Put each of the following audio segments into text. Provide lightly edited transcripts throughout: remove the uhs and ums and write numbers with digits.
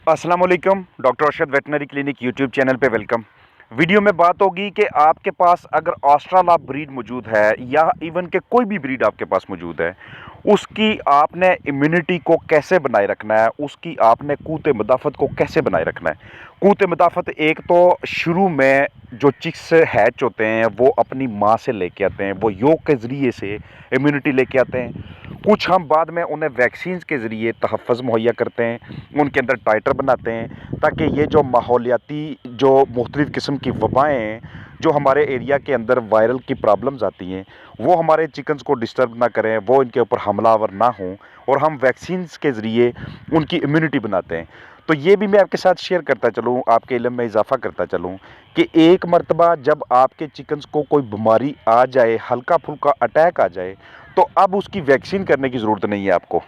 अस्सलाम वालेकुम। Doctor Arshad veterinary clinic YouTube channel पे वेलकम। वीडियो में बात होगी कि आपके पास अगर ऑस्ट्रालॉप ब्रीड मौजूद है या इवन के कोई भी ब्रीड आपके पास मौजूद है, उसकी आपने इम्यूनिटी को कैसे बनाए रखना है, उसकी आपने क़ुव्वत मदाफ़त को कैसे बनाए रखना है। क़ुव्वत मदाफ़त एक तो शुरू में जो चिक्स हैच होते हैं वो अपनी माँ से लेके आते हैं, वो योग के ज़रिए से इम्यूनिटी लेके आते हैं। कुछ हम बाद में उन्हें वैक्सीन्स के ज़रिए तहफ़्फ़ुज़ मुहैया करते हैं, उनके अंदर टाइटर बनाते हैं ताकि ये जो माहौलियाती जो मुख्तलिफ़ किस्म की वबाएँ हैं, जो हमारे एरिया के अंदर वायरल की प्रॉब्लम्स आती हैं, वो हमारे चिकन्स को डिस्टर्ब ना करें, वो इनके ऊपर हमलावर ना हों, और हम वैक्सीन्स के ज़रिए उनकी इम्यूनिटी बनाते हैं। तो ये भी मैं आपके साथ शेयर करता चलूँ, आपके इल्म में इजाफ़ा करता चलूँ कि एक मरतबा जब आपके चिकन्स को कोई बीमारी आ जाए, हल्का-फुल्का अटैक आ जाए, तो अब उसकी वैक्सीन करने की ज़रूरत नहीं है आपको।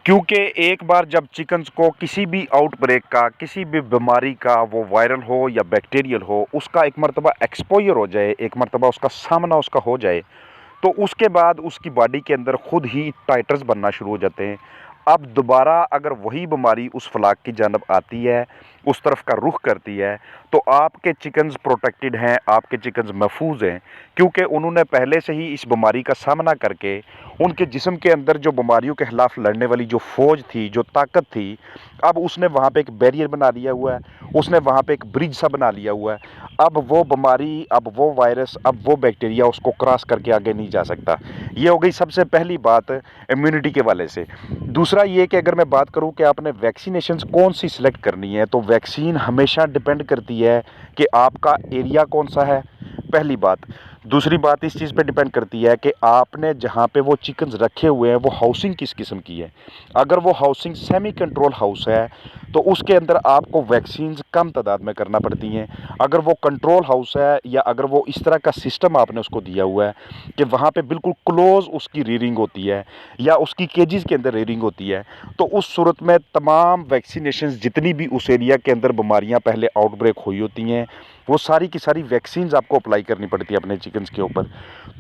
क्योंकि एक बार जब चिकन्स को किसी भी आउटब्रेक का, किसी भी बीमारी का, वो वायरल हो या बैक्टीरियल हो, उसका एक मरतबा एक्सपोज़र हो जाए, एक मरतबा उसका सामना उसका हो जाए, तो उसके बाद उसकी बॉडी के अंदर खुद ही टाइटर्स बनना शुरू हो जाते हैं। अब दोबारा अगर वही बीमारी उस फलाक की जानब आती है, उस तरफ का रुख करती है, तो आपके चिकन्स प्रोटेक्टेड हैं, आपके चिकन्स महफूज हैं, क्योंकि उन्होंने पहले से ही इस बीमारी का सामना करके उनके जिस्म के अंदर जो बीमारियों के खिलाफ लड़ने वाली जो फ़ौज थी, जो ताकत थी, अब उसने वहाँ पे एक बैरियर बना लिया हुआ है, उसने वहाँ पे एक ब्रिज सा बना लिया हुआ है। अब वो बीमारी, अब वो वायरस, अब वो बैक्टीरिया उसको क्रॉस करके आगे नहीं जा सकता। ये हो गई सबसे पहली बात इम्यूनिटी के वाले से। दूसरा ये कि अगर मैं बात करूँ कि आपने वैक्सीनेशंस कौन सी सिलेक्ट करनी है, तो वैक्सीन हमेशा डिपेंड करती है कि आपका एरिया कौन सा है, पहली बात। दूसरी बात इस चीज़ पे डिपेंड करती है कि आपने जहाँ पे वो चिकन्स रखे हुए हैं वो हाउसिंग किस किस्म की है। अगर वो हाउसिंग सेमी कंट्रोल हाउस है तो उसके अंदर आपको वैक्सीन्स कम तादाद में करना पड़ती हैं। अगर वो कंट्रोल हाउस है या अगर वो इस तरह का सिस्टम आपने उसको दिया हुआ है कि वहाँ पे बिल्कुल क्लोज़ उसकी रीडिंग होती है या उसकी केजेस के अंदर रीडिंग होती है, तो उस सूरत में तमाम वैक्सीनेशंस जितनी भी उस एरिया के अंदर बीमारियाँ पहले आउटब्रेक हुई होती हैं, वो सारी की सारी वैक्सीन्स आपको अप्लाई करनी पड़ती है अपने चिकन्स के ऊपर।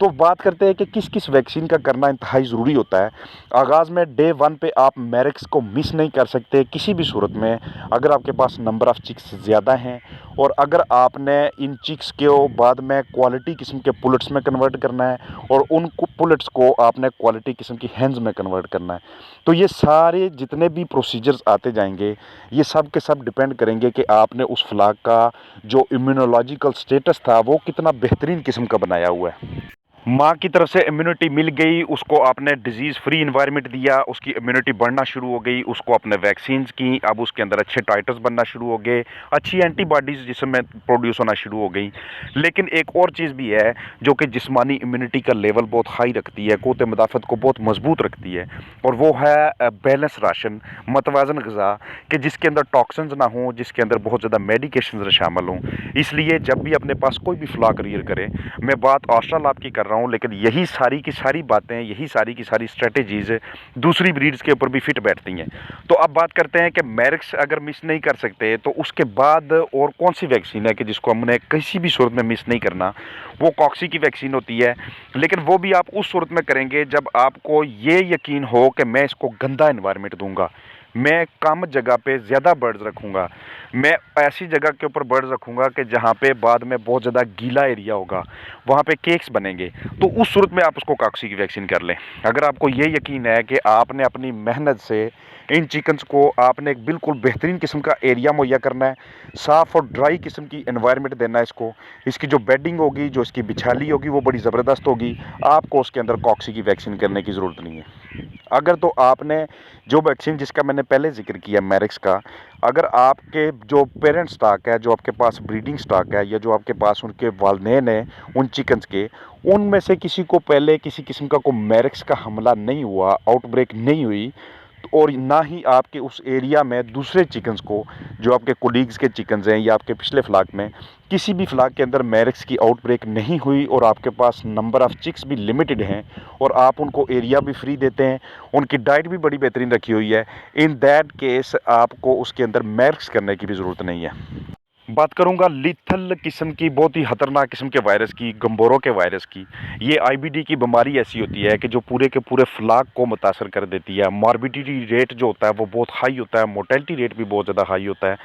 तो बात करते हैं कि किस किस वैक्सीन का करना इंतहाई ज़रूरी होता है। आगाज़ में डे 1 पे आप मैरिक्स को मिस नहीं कर सकते किसी भी सूरत में। अगर आपके पास नंबर ऑफ़ चिक्स ज़्यादा हैं और अगर आपने इन चिक्स को बाद में क्वालिटी किस्म के पुलेट्स में कन्वर्ट करना है और उन पुलेट्स को आपने क्वालिटी किस्म की हेंस में कन्वर्ट करना है, तो ये सारे जितने भी प्रोसीजर्स आते जाएंगे, ये सब के सब डिपेंड करेंगे कि आपने उस फ्लाक का जो इम्यूनोलॉजिकल स्टेटस था वो कितना बेहतरीन किस्म का बनाया हुआ है। माँ की तरफ से इम्यूनिटी मिल गई, उसको आपने डिजीज़ फ्री इन्वायरमेंट दिया, उसकी इम्यूनिटी बढ़ना शुरू हो गई, उसको आपने वैक्सीन्स की, अब उसके अंदर अच्छे टाइटर्स बनना शुरू हो गए, अच्छी एंटीबॉडीज़ जिसमें प्रोड्यूस होना शुरू हो गई। लेकिन एक और चीज़ भी है जो कि जिस्मानी इम्यूनिटी का लेवल बहुत हाई रखती है, क़ुव्वत मदाफ़त को बहुत मजबूत रखती है, और वो है बैलेंस राशन, मतवाज़न ग़िज़ा, कि जिसके अंदर टॉक्सिन्स ना हों, जिसके अंदर बहुत ज़्यादा मेडिकेशंस शामिल हों। इसलिए जब भी अपने पास कोई भी फ्लाक रियर करें, मैं बात ऑस्ट्रालॉप की कर रहा हूँ, लेकिन यही सारी की सारी बातें, यही सारी की सारी स्ट्रेटजीज़ दूसरी ब्रीड्स के ऊपर भी फिट बैठती हैं। तो अब बात करते हैं कि मैरिक्स अगर मिस नहीं कर सकते तो उसके बाद और कौन सी वैक्सीन है कि जिसको हमने किसी भी सूरत में मिस नहीं करना। वो कॉक्सी की वैक्सीन होती है, लेकिन वो भी आप उस सूरत में करेंगे जब आपको ये यकीन हो कि मैं इसको गंदा एनवायरनमेंट दूंगा, मैं कम जगह पे ज़्यादा बर्ड्स रखूँगा, मैं ऐसी जगह के ऊपर बर्ड्स रखूँगा कि जहाँ पे बाद में बहुत ज़्यादा गीला एरिया होगा, वहाँ पे केक्स बनेंगे, तो उस सूरत में आप उसको कॉक्सी की वैक्सीन कर लें। अगर आपको ये यकीन है कि आपने अपनी मेहनत से इन चिकन्स को आपने एक बिल्कुल बेहतरीन किस्म का एरिया मुहैया करना है, साफ़ और ड्राई किस्म की एनवायरनमेंट देना है इसको, इसकी जो बेडिंग होगी, जो इसकी बिछाली होगी वो बड़ी ज़बरदस्त होगी, आपको उसके अंदर कॉक्सी की वैक्सीन करने की ज़रूरत नहीं है। अगर तो आपने जो वैक्सीन जिसका मैंने पहले ज़िक्र किया मैरिक्स का, अगर आपके जो पेरेंट स्टॉक है, जो आपके पास ब्रीडिंग स्टॉक है या जो आपके पास उनके वालिदैन हैं उन चिकन्स के, उनमें से किसी को पहले किसी किस्म का कोई मैरिक्स का हमला नहीं हुआ, आउटब्रेक नहीं हुई, और ना ही आपके उस एरिया में दूसरे चिकन्स को, जो आपके कोलीग्स के चिकन्स हैं या आपके पिछले फ्लाक में किसी भी फ्लाक के अंदर मैरिक्स की आउटब्रेक नहीं हुई और आपके पास नंबर ऑफ़ चिक्स भी लिमिटेड हैं और आप उनको एरिया भी फ्री देते हैं, उनकी डाइट भी बड़ी बेहतरीन रखी हुई है, इन दैट केस आपको उसके अंदर मैरिक्स करने की भी ज़रूरत नहीं है। बात करूंगा लीथल किस्म की, बहुत ही खतरनाक किस्म के वायरस की, गंबोरो के वायरस की। ये आईबीडी की बीमारी ऐसी होती है कि जो पूरे के पूरे फ्लाक को मुतासर कर देती है। मॉर्बिडिटी रेट जो होता है वो बहुत हाई होता है, मोर्टेलिटी रेट भी बहुत ज़्यादा हाई होता है।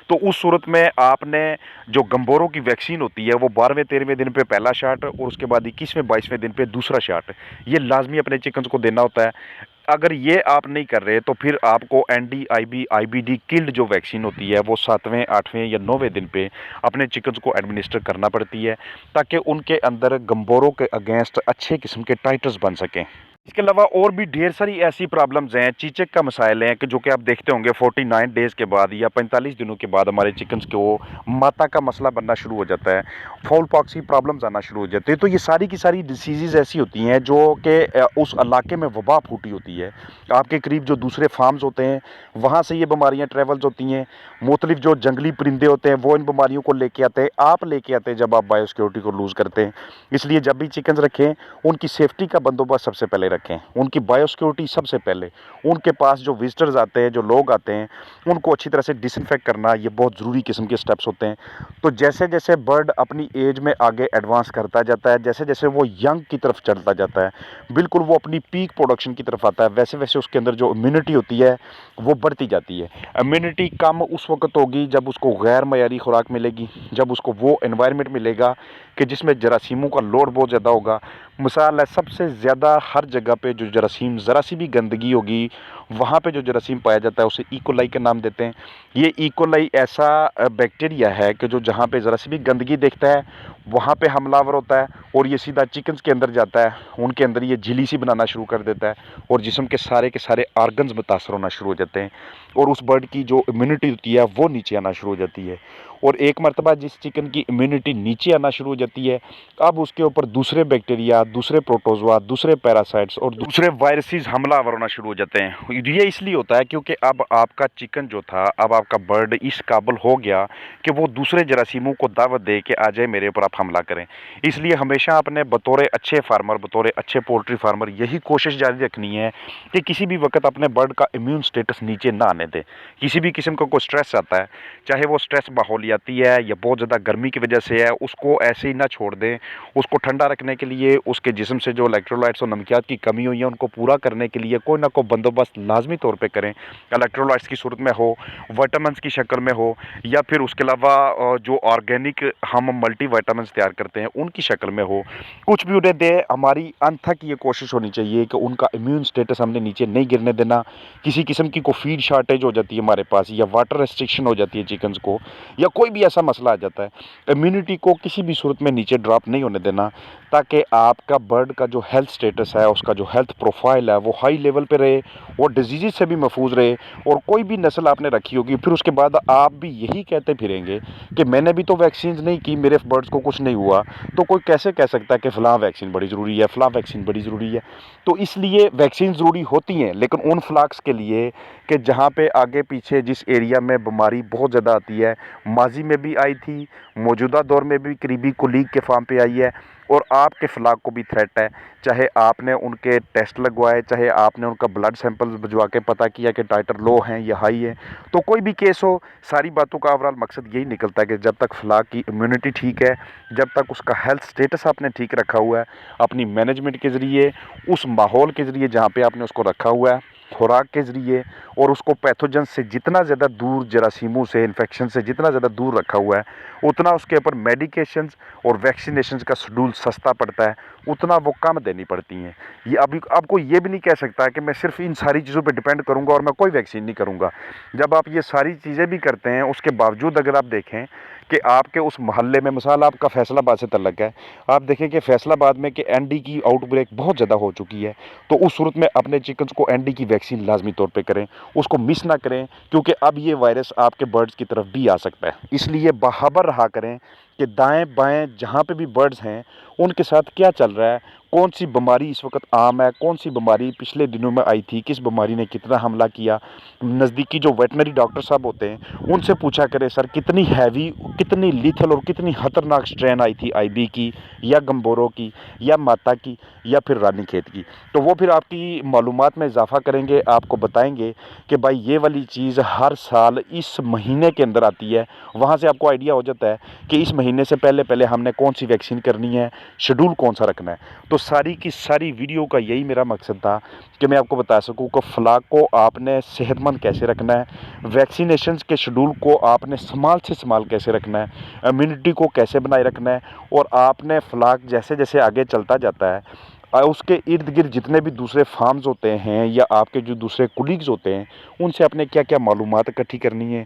तो उस सूरत में आपने जो गंबोरो की वैक्सीन होती है वो 12वें-13वें दिन पे पहला शॉट और उसके बाद 21वें-22वें दिन पे दूसरा शॉट, ये लाजमी अपने चिकन्स को देना होता है। अगर ये आप नहीं कर रहे तो फिर आपको एनडी आईबी आईबीडी किल्ड जो वैक्सीन होती है वो 7वें 8वें या 9वें दिन पे अपने चिकन्स को एडमिनिस्टर करना पड़ती है, ताकि उनके अंदर गंबोरों के अगेंस्ट अच्छे किस्म के टाइटर्स बन सकें। इसके अलावा और भी ढेर सारी ऐसी प्रॉब्लम्स हैं, चीचक का मसाइल हैं कि जो कि आप देखते होंगे 49 डेज़ के बाद या 45 दिनों के बाद हमारे चिकन्स को माता का मसला बनना शुरू हो जाता है, फाउल पॉक्स की प्रॉब्लम्स आना शुरू हो जाती है। तो ये सारी की सारी डिसीज़ ऐसी होती हैं जो कि उस इलाके में वबा फूटी होती है। आपके करीब जो दूसरे फार्म्स होते हैं वहाँ से ये बीमारियाँ ट्रेवल्स होती हैं। मुख्तलिफ जो जंगली परिंदे होते हैं वो इन बीमारियों को लेके आते हैं, आप लेके आते हैं जब आप बायोसिक्योरिटी को लूज़ करते हैं। इसलिए जब भी चिकन्स रखें उनकी सेफ्टी का बंदोबस्त सबसे पहले रखें, उनकी बायोसिक्योरिटी सबसे पहले। उनके पास जो विजिटर्स आते हैं, जो लोग आते हैं, उनको अच्छी तरह से डिसइंफेक्ट करना, ये बहुत ज़रूरी किस्म के स्टेप्स होते हैं। तो जैसे जैसे बर्ड अपनी एज में आगे एडवांस करता जाता है, जैसे जैसे वो यंग की तरफ चलता जाता है, बिल्कुल वो अपनी पीक प्रोडक्शन की तरफ आता है, वैसे वैसे उसके अंदर जो इम्यूनिटी होती है वो बढ़ती जाती है। इम्यूनिटी कम उस वक्त होगी जब उसको गैर मयारी खुराक मिलेगी, जब उसको वो एनवायरनमेंट मिलेगा कि जिसमें जरासीमों का लोड बहुत ज़्यादा होगा। मिसाल है, सबसे ज़्यादा हर जगह पे जो जरासीम, ज़रा सी भी गंदगी होगी वहाँ पे जो जरासीम पाया जाता है उसे इकोलाई का नाम देते हैं। ये इकोलाई ऐसा बैक्टीरिया है कि जो जहाँ पे ज़रा सी भी गंदगी देखता है वहाँ पे हमलावर होता है और ये सीधा चिकन्स के अंदर जाता है, उनके अंदर ये झिल्ली सी बनाना शुरू कर देता है और जिस्म के सारे आर्गन्स मुतासर होना शुरू हो जाते हैं और उस बर्ड की जो इम्यूनिटी होती है वो नीचे आना शुरू हो जाती है। और एक मरतबा जिस चिकन की इम्यूनिटी नीचे आना शुरू हो जाती है, अब उसके ऊपर दूसरे बैक्टीरिया, दूसरे प्रोटोजोआ, दूसरे पैरासाइट्स और दूसरे वायरसेस हमलावर होना शुरू हो जाते हैं। ये इसलिए होता है क्योंकि अब आपका चिकन जो था, अब आपका बर्ड इस काबिल हो गया कि वो दूसरे जरासीमों को दावत दे के आ जाए मेरे ऊपर आप हमला करें। इसलिए हमेशा अपने बतौर अच्छे फार्मर, बतौर अच्छे पोल्ट्री फार्मर यही कोशिश जारी रखनी है कि किसी भी वक्त अपने बर्ड का इम्यून स्टेटस नीचे ना आने दें। किसी भी किस्म का कोई स्ट्रेस आता है, चाहे वो स्ट्रेस माहौलियाती है या बहुत ज़्यादा गर्मी की वजह से है, उसको ऐसे ही ना छोड़ दें। उसको ठंडा रखने के लिए, उसके जिस्म से जो इलेक्ट्रोलाइट्स और नमकियात की कमी हुई है उनको पूरा करने के लिए कोई ना कोई बंदोबस्त लाजमी तौर पे करें। इलेक्ट्रोलाइट्स की सूरत में हो, विटामिन्स की शक्ल में हो, या फिर उसके अलावा जो ऑर्गेनिक हम मल्टी विटामिन्स तैयार करते हैं उनकी शक्ल में हो, कुछ भी उन्हें दे। हमारी अनथक ये कोशिश होनी चाहिए कि उनका इम्यून स्टेटस हमने नीचे नहीं गिरने देना। किसी किस्म की कोई फीड शॉर्टेज हो जाती है हमारे पास, या वाटर रेस्ट्रिक्शन हो जाती है चिकन्स को, या कोई भी ऐसा मसला आ जाता है, इम्यूनिटी को किसी भी सूरत में नीचे ड्रॉप नहीं होने देना, ताकि आपका बर्ड का जो हेल्थ स्टेटस है, उसका जो हेल्थ प्रोफाइल है वो हाई लेवल पे रहे, वो डिजीज़ से भी महफूज रहे। और कोई भी नस्ल आपने रखी होगी फिर उसके बाद आप भी यही कहते फिरेंगे कि मैंने भी तो वैक्सीन नहीं की, मेरे बर्ड्स को कुछ नहीं हुआ, तो कोई कैसे कह सकता है कि फ़लाँ वैक्सीन बड़ी ज़रूरी है, फ़लाँ वैक्सीन बड़ी ज़रूरी है। तो इसलिए वैक्सीन ज़रूरी होती हैं, लेकिन उन फ्लाक्स के लिए कि जहाँ पे आगे पीछे जिस एरिया में बीमारी बहुत ज़्यादा आती है, माजी में भी आई थी, मौजूदा दौर में भी करीबी कुलीग के फार्म पे आई है, और आपके फ्लाक को भी थ्रेट है। चाहे आपने उनके टेस्ट लगवाए, चाहे आपने उनका ब्लड सैंपल्स भिजवा के पता किया कि टाइटर लो हैं या हाई है, तो कोई भी केस हो, सारी बातों का ओवरऑल मकसद यही निकलता है कि जब तक फ्लाक की इम्यूनिटी ठीक है, जब तक उसका हेल्थ स्टेटस आपने ठीक रखा हुआ है, अपनी मैनेजमेंट के ज़रिए, उस माहौल के ज़रिए जहाँ पे आपने उसको रखा हुआ है, खुराक के ज़रिए, और उसको पैथोजन से जितना ज़्यादा दूर, जरासीमों से, इन्फेक्शन से जितना ज़्यादा दूर रखा हुआ है, उतना उसके ऊपर मेडिकेशंस और वैक्सीनेशंस का शेड्यूल सस्ता पड़ता है, उतना वो कम देनी पड़ती हैं। ये अभी आपको ये भी नहीं कह सकता कि मैं सिर्फ इन सारी चीज़ों पे डिपेंड करूँगा और मैं कोई वैक्सीन नहीं करूँगा। जब आप ये सारी चीज़ें भी करते हैं, उसके बावजूद अगर आप देखें कि आपके उस मोहल्ले में, मिसाल आपका फैसलाबाद से तल्लक है, आप देखें कि फैसलाबाद में कि एनडी की आउटब्रेक बहुत ज़्यादा हो चुकी है, तो उस सूरत में अपने चिकन्स को एनडी की वैक्सीन लाजमी तौर पे करें, उसको मिस ना करें, क्योंकि अब ये वायरस आपके बर्ड्स की तरफ भी आ सकता है। इसलिए बराबर रहा करें کہ دائیں بائیں جہاں پہ بھی برڈز ہیں ان کے ساتھ کیا چل رہا ہے، کون سی بیماری اس وقت عام ہے، کون سی بیماری پچھلے دنوں میں آئی تھی، کس بیماری نے کتنا حملہ کیا۔ نزدیکی جو ویٹنری ڈاکٹر صاحب ہوتے ہیں ان سے پوچھا کرے سر کتنی ہیوی، کتنی لیتھل اور کتنی خطرناک سٹرین آئی تھی آئی بی کی یا گمبورو کی یا ماتا کی یا پھر رانی کھیت کی، تو وہ پھر آپ کی معلومات میں اضافہ کریں گے، آپ کو بتائیں گے کہ بھائی یہ والی چیز ہر سال اس مہینے کے اندر آتی ہے۔ وہاں سے آپ کو آئیڈیا ہو جاتا ہے کہ اس مہینے سے پہلے پہلے ہم نے کون سی ویکسین کرنی ہے، شیڈول کون سا رکھنا ہے۔ تو ساری کی ساری ویڈیو کا یہی میرا مقصد تھا کہ میں آپ کو بتا سکوں کہ فلاک کو آپ نے صحت مند کیسے رکھنا ہے، ویکسینیشنز کے شیڈول کو آپ نے سنبھال سے سنبھال کیسے رکھنا ہے، امیونٹی کو کیسے بنائے رکھنا ہے، اور آپ نے فلاک جیسے جیسے آگے چلتا جاتا ہے اس کے ارد گرد جتنے بھی دوسرے فارمز ہوتے ہیں یا آپ کے جو دوسرے کولیگز ہوتے ہیں ان سے اپنے کیا کیا معلومات اکٹھی کرنی ہے۔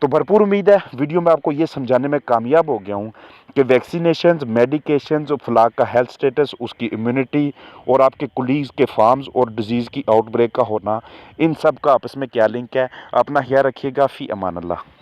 تو بھرپور امید ہے ویڈیو میں آپ کو یہ سمجھانے میں کامیاب ہو گیا ہوں کہ ویکسینیشنز، میڈیکیشنز، فلاک کا ہیلتھ سٹیٹس، اس کی امیونٹی اور آپ کے کولیگز کے فارمز اور ڈیزیز کی آؤٹ بریک کا ہونا، ان سب کا آپس میں کیا لنک ہے۔ اپنا خیال رکھیے گا، فی امان اللہ۔